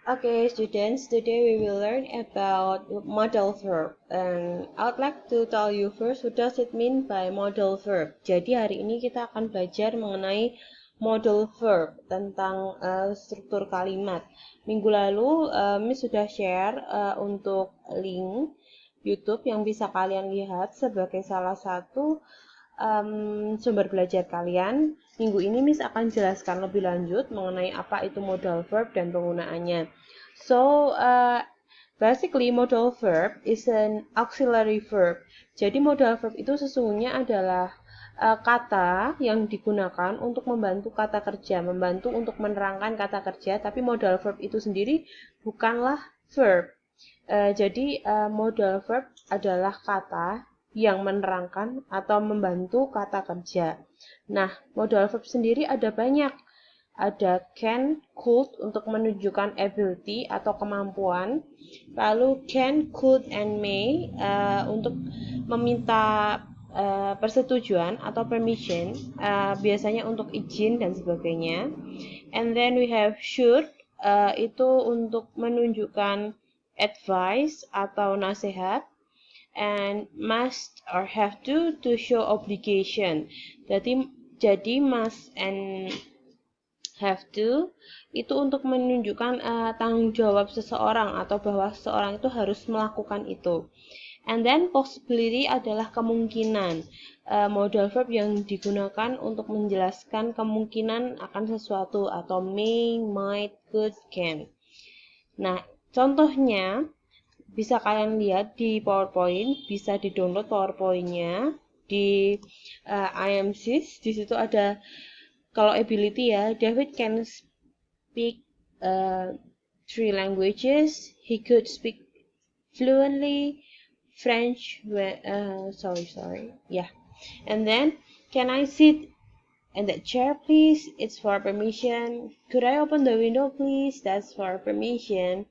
Okay, students, today we will learn about modal verb. And I would like to tell you first, what does it mean by modal verb? Jadi hari ini kita akan belajar mengenai modal verb tentang struktur kalimat. Minggu lalu, Miss sudah share untuk link YouTube yang bisa kalian lihat sebagai salah satu sumber belajar kalian. Minggu ini Miss akan jelaskan lebih lanjut mengenai apa itu modal verb dan penggunaannya. So, basically modal verb is an auxiliary verb. Jadi modal verb itu sesungguhnya adalah kata yang digunakan untuk membantu kata kerja, membantu untuk menerangkan kata kerja, tapi modal verb itu sendiri bukanlah verb. Jadi modal verb adalah kata yang menerangkan atau membantu kata kerja. Nah, modal verb sendiri ada banyak. Ada can, could untuk menunjukkan ability atau kemampuan. Lalu can, could, and may untuk meminta persetujuan atau permission, biasanya untuk izin dan sebagainya. And then we have should, itu untuk menunjukkan advice atau nasihat. And must or have to show obligation. Jadi must and have to itu untuk menunjukkan tanggung jawab seseorang atau bahwa seseorang itu harus melakukan itu. And then possibility adalah kemungkinan. Modal verb yang digunakan untuk menjelaskan kemungkinan akan sesuatu atau may, might, could, can. Nah, contohnya bisa kalian lihat di PowerPoint, bisa di-download PowerPoint-nya di IMSys. Di situ ada kalau ability ya, David can speak 3 languages. He could speak fluently French. Yeah. And then, can I sit in that chair, please? It's for permission. Could I open the window, please? That's for permission.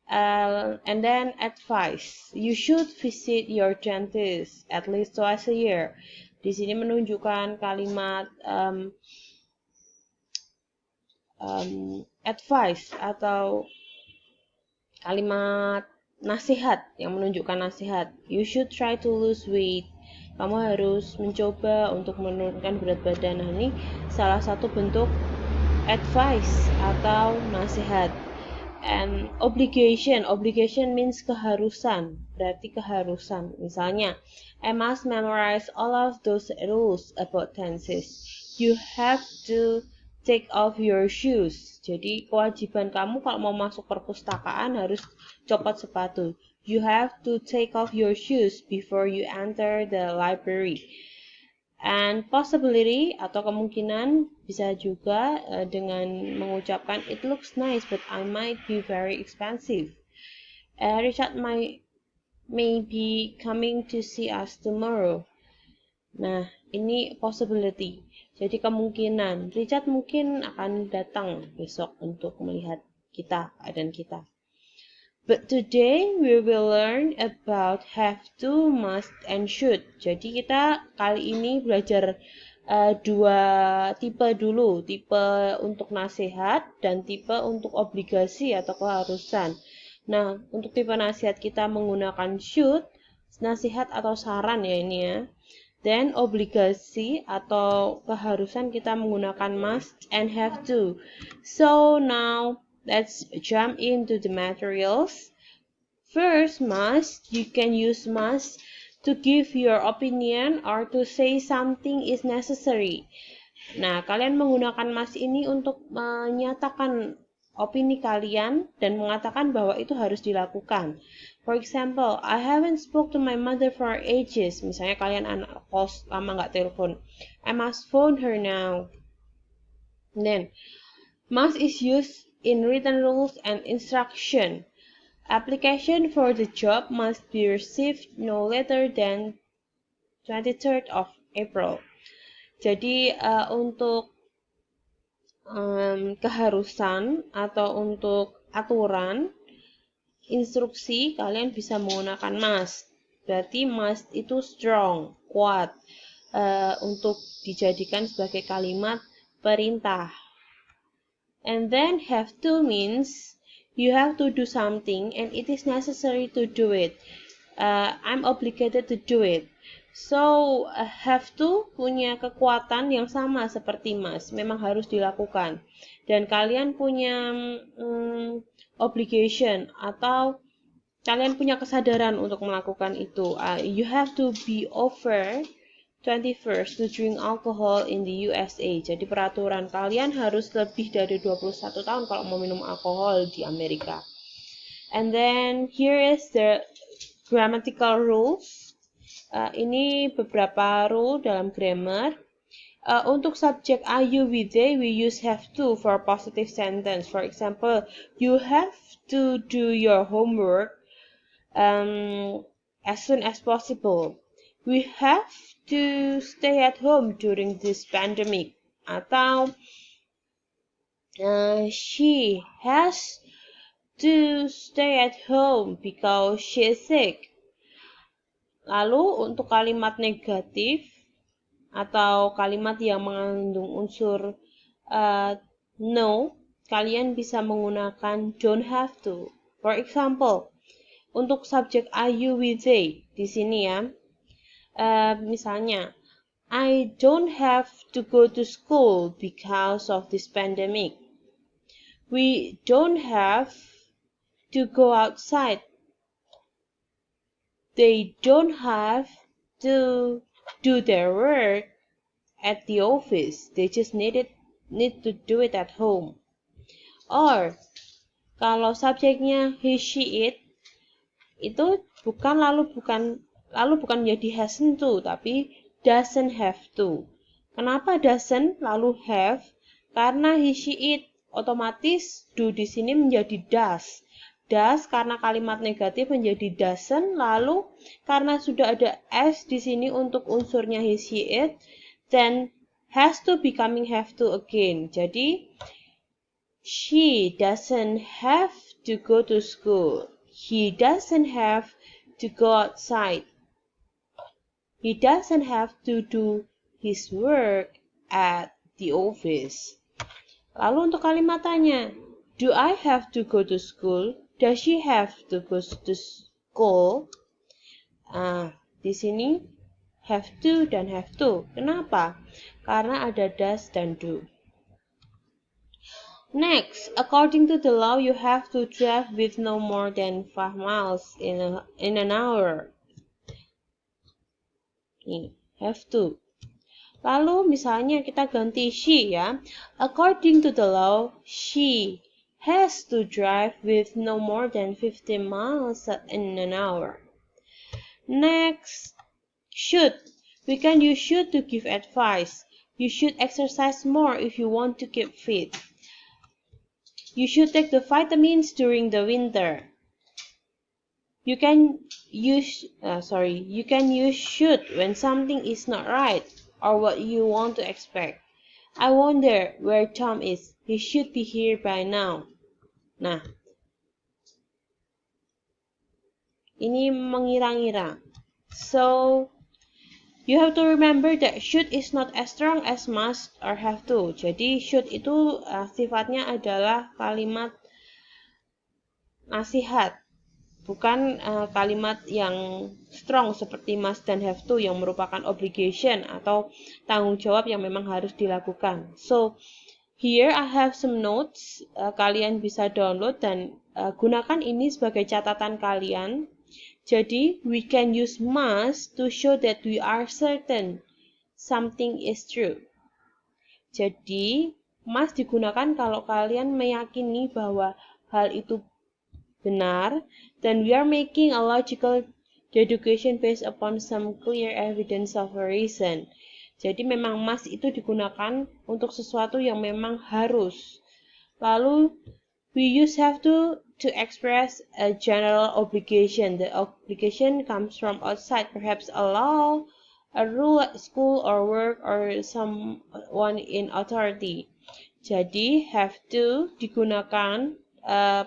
And then advice, you should visit your dentist at least twice a year. Di sini menunjukkan kalimat advice atau kalimat nasihat yang menunjukkan nasihat. You should try to lose weight. Kamu harus mencoba untuk menurunkan berat badan. Nah, ini salah satu bentuk advice atau nasihat. And obligation means keharusan, berarti keharusan. Misalnya, I must memorize all of those rules about tenses. You have to take off your shoes. Jadi kewajiban kamu kalau mau masuk perpustakaan harus copot sepatu. You have to take off your shoes before you enter the library. And possibility atau kemungkinan bisa juga dengan mengucapkan it looks nice but I might be very expensive. Richard may be coming to see us tomorrow. Nah, ini possibility. Jadi kemungkinan Richard mungkin akan datang besok untuk melihat keadaan kita. But today we will learn about have to, must, and should. Jadi kita kali ini belajar dua tipe dulu, tipe untuk nasihat dan tipe untuk obligasi atau keharusan. Nah, untuk tipe nasihat kita menggunakan should, nasihat atau saran ya ini ya. Then obligasi atau keharusan kita menggunakan must and have to. So now let's jump into the materials. First, must. You can use must to give your opinion or to say something is necessary. Nah, kalian menggunakan must ini untuk menyatakan opini kalian dan mengatakan bahwa itu harus dilakukan. For example, I haven't spoke to my mother for ages. Misalnya kalian anak kos lama nggak telepon. I must phone her now. Then, must is used in written rules and instruction. Application for the job must be received no later than 23rd of April. Jadi untuk keharusan atau untuk aturan instruksi kalian bisa menggunakan must. Berarti must itu strong, kuat, untuk dijadikan sebagai kalimat perintah. And then have to means you have to do something and it is necessary to do it. I'm obligated to do it. So, have to punya kekuatan yang sama seperti must, memang harus dilakukan. Dan kalian punya obligation atau kalian punya kesadaran untuk melakukan itu. You have to be over 21st to drink alcohol in the USA. Jadi peraturan kalian harus lebih dari 21 tahun kalau mau minum alkohol di Amerika. And then here is the grammatical rules. Ini beberapa rule dalam grammar. Untuk subjek I, you, we, they, we use have to for positive sentence. For example, you have to do your homework as soon as possible. We have to stay at home during this pandemic. Atau she has to stay at home because she is sick. Lalu untuk kalimat negatif atau kalimat yang mengandung unsur no, kalian bisa menggunakan don't have to. For example, untuk subjek I, you, we, they di sini ya. Misalnya, I don't have to go to school because of this pandemic. We don't have to go outside. They don't have to do their work at the office. They just need to do it at home. Or kalau subjeknya he, she, it, itu bukan menjadi hasn't to, tapi doesn't have to. Kenapa doesn't lalu have? Karena he, she, it otomatis do di sini menjadi does. Does karena kalimat negatif menjadi doesn't, lalu karena sudah ada s di sini untuk unsurnya he, she, it, then has to becoming have to again. Jadi she doesn't have to go to school. He doesn't have to go outside. He doesn't have to do his work at the office. Lalu untuk kalimat tanya, do I have to go to school? Does she have to go to school? Di sini have to dan have to. Kenapa? Karena ada does dan do. Next, according to the law, you have to drive with no more than 5 miles in an hour. Nih, have to. Lalu misalnya kita ganti she ya. According to the law, she has to drive with no more than 50 miles in an hour. Next, should. We can use should to give advice. You should exercise more if you want to keep fit. You should take the vitamins during the winter. You can use should when something is not right or what you want to expect. I wonder where Tom is. He should be here by now. Nah, ini mengira-ngira. So, you have to remember that should is not as strong as must or have to. Jadi, should itu sifatnya adalah kalimat nasihat. Bukan kalimat yang strong seperti must dan have to yang merupakan obligation atau tanggung jawab yang memang harus dilakukan. So, here I have some notes. Kalian bisa download dan gunakan ini sebagai catatan kalian. Jadi, we can use must to show that we are certain something is true. Jadi, must digunakan kalau kalian meyakini bahwa hal itu benar, then we are making a logical deduction based upon some clear evidence of a reason. Jadi memang must itu digunakan untuk sesuatu yang memang harus. Lalu we use have to express a general obligation. The obligation comes from outside, perhaps a law, a rule at school or work, or someone in authority. Jadi have to digunakan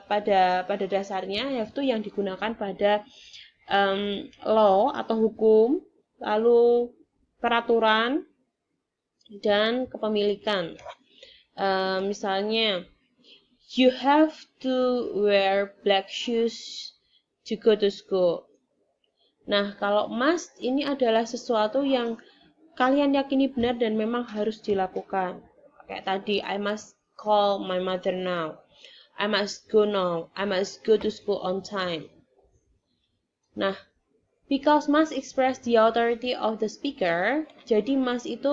pada dasarnya have to yang digunakan pada law atau hukum, lalu peraturan dan kepemilikan. Misalnya You have to wear black shoes to go to school. Nah, kalau must ini adalah sesuatu yang kalian yakini benar dan memang harus dilakukan. Kayak tadi, I must call my mother now. I must go now. I must go to school on time. Nah, because must express the authority of the speaker, jadi must itu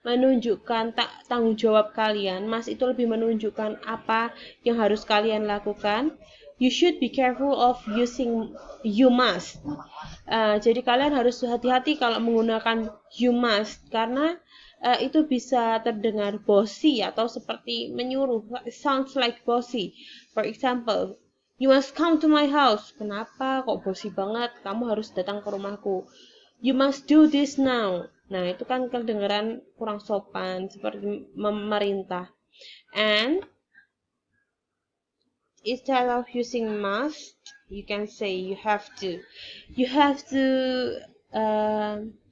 menunjukkan tanggung jawab kalian. Must itu lebih menunjukkan apa yang harus kalian lakukan. You should be careful of using you must. Jadi kalian harus hati-hati kalau menggunakan you must karena itu bisa terdengar bossy atau seperti menyuruh. It sounds like bossy. For example, you must come to my house. Kenapa kok bossy banget? Kamu harus datang ke rumahku. You must do this now. Nah, itu kan kedengaran kurang sopan seperti memerintah. And instead of using must, you can say you have to. You have to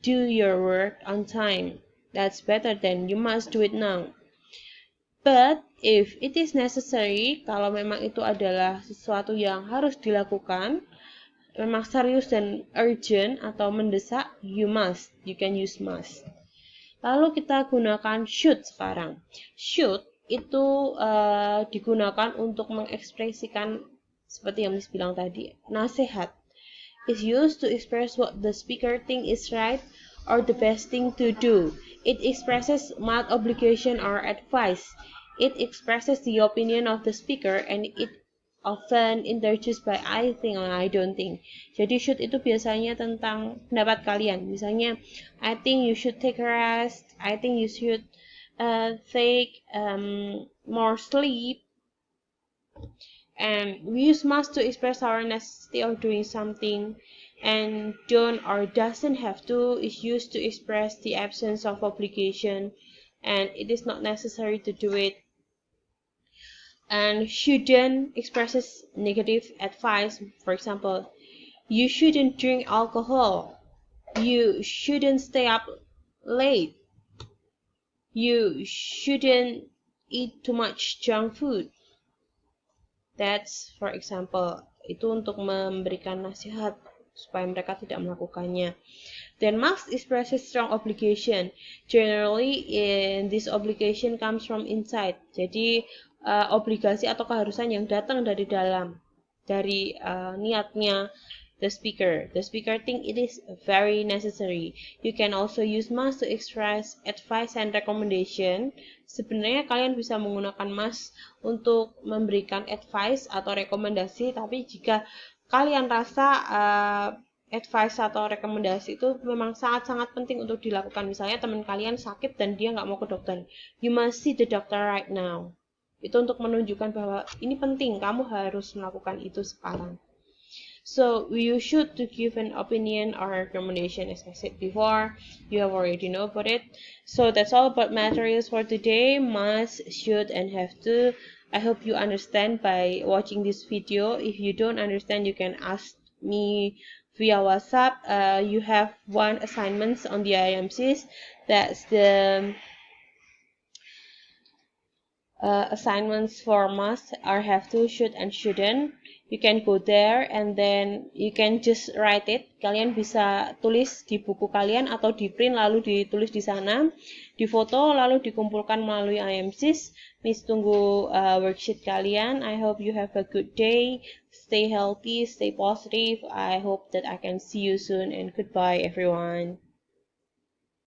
do your work on time. That's better than you must do it now. But if it is necessary, kalau memang itu adalah sesuatu yang harus dilakukan, memang serius dan urgent atau mendesak, you must. You can use must. Lalu kita gunakan should sekarang. Should itu digunakan untuk mengekspresikan seperti yang Miss bilang tadi, nasihat. Is used to express what the speaker think is right or the best thing to do. It expresses mild obligation or advice. It expresses the opinion of the speaker and it often introduced by I think or I don't think. Jadi should itu biasanya tentang pendapat kalian. Misalnya, I think you should take a rest. I think you should take more sleep. And we use must to express our necessity of doing something. And don't or doesn't have to is used to express the absence of obligation. And it is not necessary to do it. And shouldn't expresses negative advice. For example, you shouldn't drink alcohol. You shouldn't stay up late. You shouldn't eat too much junk food. That's for example. Itu untuk memberikan nasihat supaya mereka tidak melakukannya. Then must expresses strong obligation. Generally, this obligation comes from inside. Jadi obligasi atau keharusan yang datang dari dalam, dari niatnya the speaker. The speaker think it is very necessary. You can also use must to express advice and recommendation. Sebenarnya kalian bisa menggunakan must untuk memberikan advice atau rekomendasi, tapi jika kalian rasa advice atau rekomendasi itu memang sangat-sangat penting untuk dilakukan. Misalnya teman kalian sakit dan dia nggak mau ke dokter. You must see the doctor right now. Itu untuk menunjukkan bahwa ini penting, kamu harus melakukan itu sekarang. So, you should to give an opinion or recommendation as I said before. You have already know about it. So, that's all about materials for today. Must, should, and have to. I hope you understand by watching this video. If you don't understand, you can ask me via WhatsApp. You have one assignments on the IMCs. That's the assignments for must or have to, should, and shouldn't. You can go there and then you can just write it. Kalian bisa tulis di buku kalian atau di print lalu ditulis di sana, difoto lalu dikumpulkan melalui IMCs. Miss tunggu worksheet kalian. I hope you have a good day. Stay healthy, stay positive. I hope that I can see you soon and goodbye everyone.